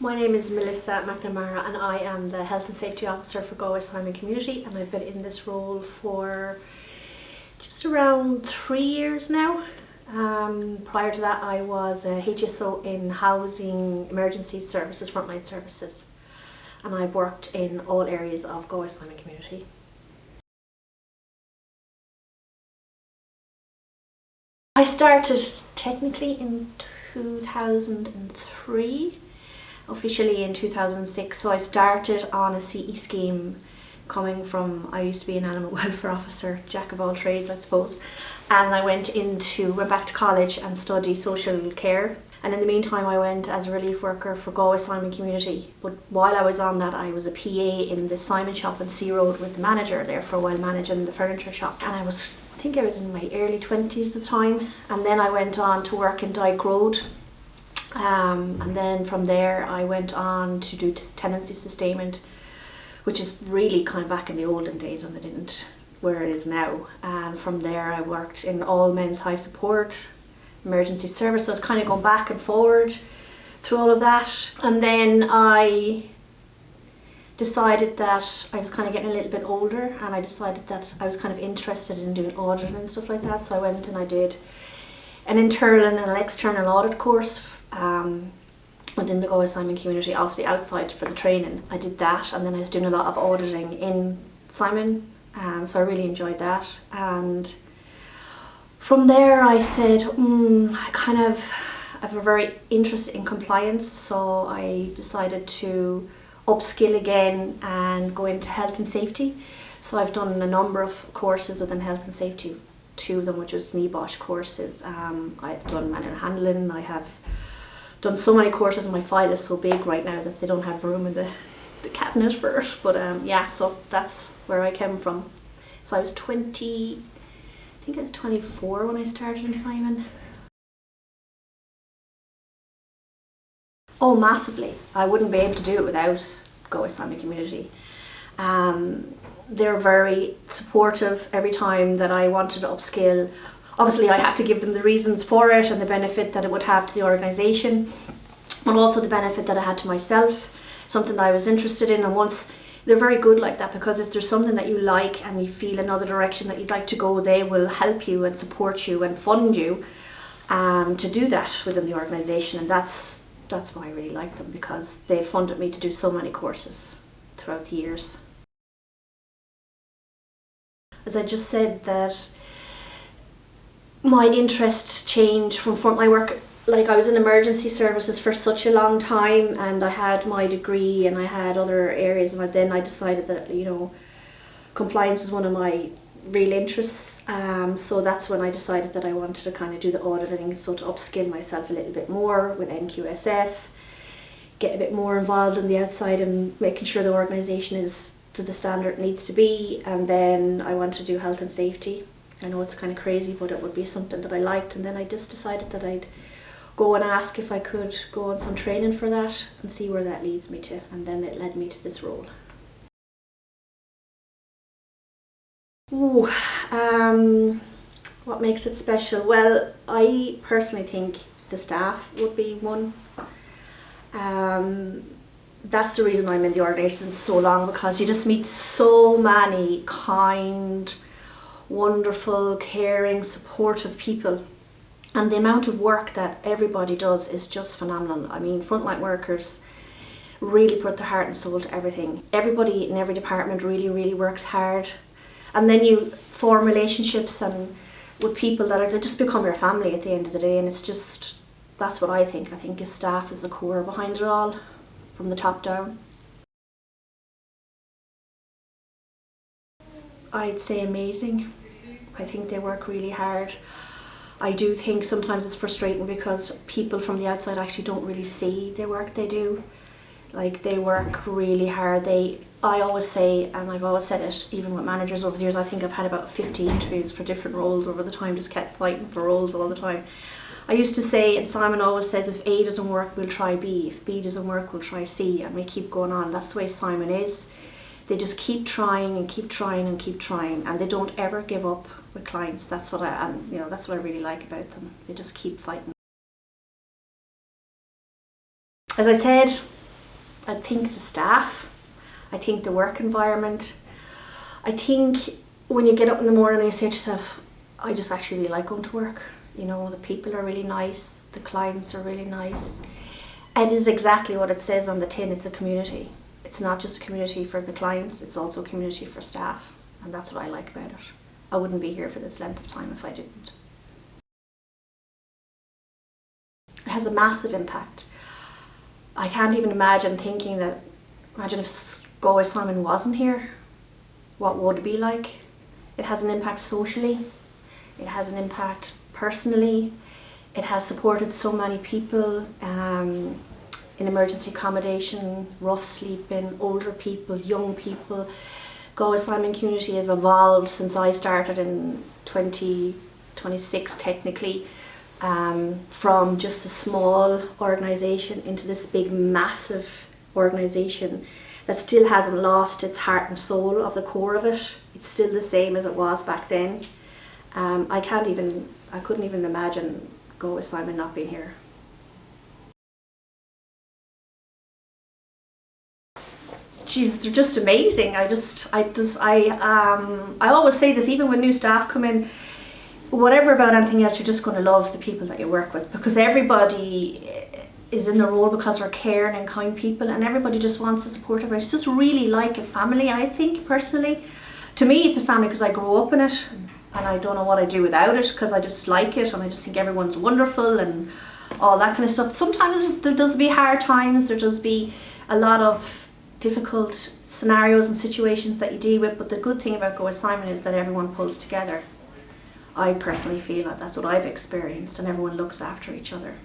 My name is Melissa McNamara and I am the Health and Safety Officer for Galway Simon Community, and I've been in this role for just around 3 years now. Prior to that I was a HSO in Housing Emergency Services, Frontline Services, and I've worked in all areas of Galway Simon Community. I started technically in 2003. Officially in 2006, so I started on a CE scheme coming from, I used to be an animal welfare officer, jack of all trades I suppose, and I went back to college and studied social care, and in the meantime I went as a relief worker for Galway Simon Community. But while I was on that, I was a PA in the Simon shop on Sea Road with the manager there for a while, managing the furniture shop, and I think I was in my early 20s at the time, and then I went on to work in Dyke Road. And then from there I went on to do tenancy sustainment, which is really kind of back in the olden days when they didn't where it is now. And from there I worked in all men's high support, emergency service. So I was kind of going back and forward through all of that. And then I decided that I was kind of getting a little bit older, and I decided that I was kind of interested in doing auditing and stuff like that. So I went and I did an internal and an external audit course within the Galway Simon Community, obviously outside for the training. I did that, and then I was doing a lot of auditing in Simon, so I really enjoyed that. And from there I said, I kind of have a very interest in compliance, so I decided to upskill again and go into health and safety. So I've done a number of courses within health and safety, 2 of them which was NEBOSH courses. I've done manual handling. I have done so many courses, and my file is so big right now that they don't have room in the cabinet for it. But yeah, so that's where I came from. So I was 24 when I started in Simon. Oh, massively. I wouldn't be able to do it without Galway Simon Community. They're very supportive every time that I wanted to upskill. Obviously I had to give them the reasons for it and the benefit that it would have to the organisation, but also the benefit that it had to myself, something that I was interested in. And once they're very good like that, because if there's something that you like and you feel another direction that you'd like to go, they will help you and support you and fund you to do that within the organisation. And that's why I really like them, because they funded me to do so many courses throughout the years. As I just said, that my interests changed from frontline work. Like, I was in emergency services for such a long time, and I had my degree and I had other areas, and then I decided that, compliance was one of my real interests. So that's when I decided that I wanted to kind of do the auditing, so to upskill myself a little bit more with NQSF, get a bit more involved on the outside and making sure the organisation is to the standard it needs to be. And then I wanted to do health and safety. I know it's kind of crazy, but it would be something that I liked, and then I just decided that I'd go and ask if I could go on some training for that and see where that leads me to, and then it led me to this role. What makes it special? Well, I personally think the staff would be one. That's the reason I'm in the organisation so long, because you just meet so many kind, wonderful, caring, supportive people, and the amount of work that everybody does is just phenomenal. I mean, frontline workers really put their heart and soul to everything. Everybody in every department really works hard, and then you form relationships and with people that they just become your family at the end of the day. And it's just, that's what I think is staff is the core behind it all, from the top down. I'd say amazing. I think they work really hard. I do think sometimes it's frustrating because people from the outside actually don't really see the work they do. Like, they work really hard. I always say, and I've always said it even with managers over the years, I think I've had about 50 interviews for different roles over the time, just kept fighting for roles all the time. I used to say, and Simon always says, if A doesn't work, we'll try B. If B doesn't work, we'll try C, and we keep going on. That's the way Simon is. They just keep trying and keep trying and keep trying, and they don't ever give up with clients. That's what I really like about them. They just keep fighting. As I said, I think the staff, I think the work environment. I think when you get up in the morning and you say to yourself, I just actually really like going to work. You know, the people are really nice, the clients are really nice. It is exactly what it says on the tin, it's a community. It's not just a community for the clients, it's also a community for staff. And that's what I like about it. I wouldn't be here for this length of time if I didn't. It has a massive impact. I can't even imagine if Galway Simon wasn't here, what would it be like? It has an impact socially, it has an impact personally, it has supported so many people in emergency accommodation, rough sleeping, older people, young people. Galway Simon Community have evolved since I started in 2026 technically, from just a small organisation into this big massive organisation that still hasn't lost its heart and soul of the core of it. It's still the same as it was back then. I couldn't even imagine Galway Simon not being here. Jeez, they're just amazing. I always say this, even when new staff come in, whatever about anything else, you're just going to love the people that you work with, because everybody is in the role because they're caring and kind people, and everybody just wants to support everybody. It's just really like a family, I think, personally. To me, it's a family because I grew up in it, and I don't know what I'd do without it, because I just like it, and I just think everyone's wonderful and all that kind of stuff. Sometimes there does be hard times, there does be a lot of difficult scenarios and situations that you deal with, but the good thing about Galway Simon is that everyone pulls together. I personally feel that that's what I've experienced, and everyone looks after each other.